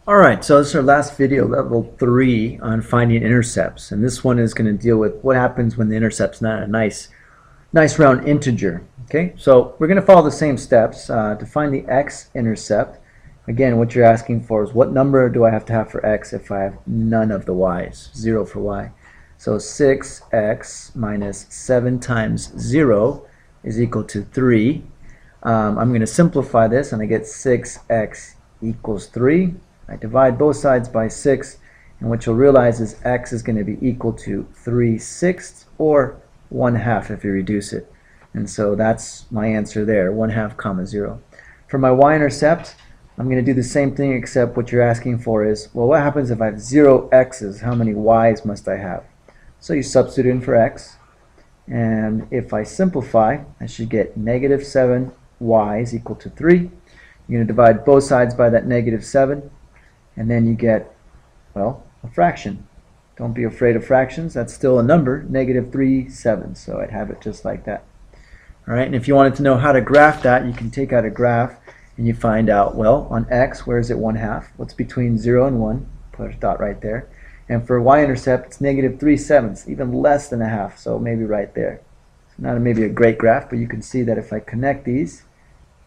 Alright, so this is our last video, level 3, on finding intercepts. And this one is going to deal with what happens when the intercept's not a nice round integer. Okay, so we're going to follow the same steps to find the x-intercept. Again, what you're asking for is what number do I have to have for x if I have none of the y's, 0 for y. So 6x minus 7 times 0 is equal to 3. I'm going to simplify this and I get 6x equals 3. I divide both sides by 6, and what you'll realize is x is going to be equal to 3/6 or 1/2 if you reduce it. And so that's my answer there, 1/2 comma 0. For my y-intercept, I'm going to do the same thing, except what you're asking for is, well, what happens if I have 0 x's? How many y's must I have? So you substitute in for x, and if I simplify, I should get negative 7 y's equal to 3. You're going to divide both sides by that negative 7. And then you get, well, a fraction. Don't be afraid of fractions. That's still a number, negative 3/7. So I'd have it just like that. All right, and if you wanted to know how to graph that, you can take out a graph and you find out, well, on x, where is it 1/2? What's between 0 and 1? Put a dot right there. And for y-intercept, it's negative 3/7, even less than a half, so maybe right there. It's not maybe a great graph, but you can see that if I connect these,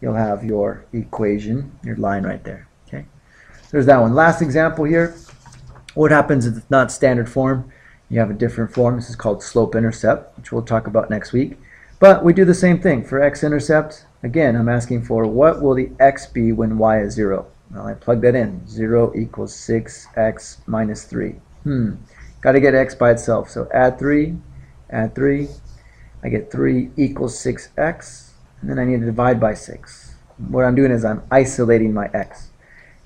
you'll have your equation, your line right there. Okay. There's that one. Last example here. What happens if it's not standard form? You have a different form. This is called slope-intercept, which we'll talk about next week. But we do the same thing. For x-intercept, again, I'm asking for what will the x be when y is 0? Well, I plug that in. 0 equals 6x minus 3. Got to get x by itself. So add 3, add 3. I get 3 equals 6x. And then I need to divide by 6. What I'm doing is I'm isolating my x.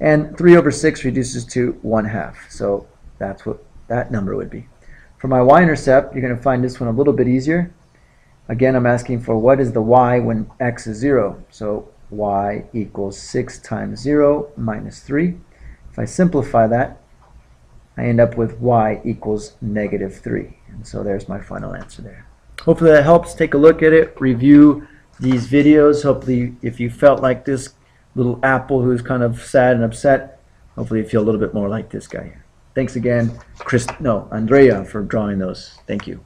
And 3 over 6 reduces to 1/2. So that's what that number would be. For my y-intercept, you're going to find this one a little bit easier. Again, I'm asking for what is the y when x is 0. So y equals 6 times 0 minus 3. If I simplify that, I end up with y equals negative 3. And so there's my final answer there. Hopefully that helps. Take a look at it. Review these videos. Hopefully if you felt like this little apple who's kind of sad and upset, hopefully you feel a little bit more like this guy here. Thanks again, Andrea, for drawing those. Thank you.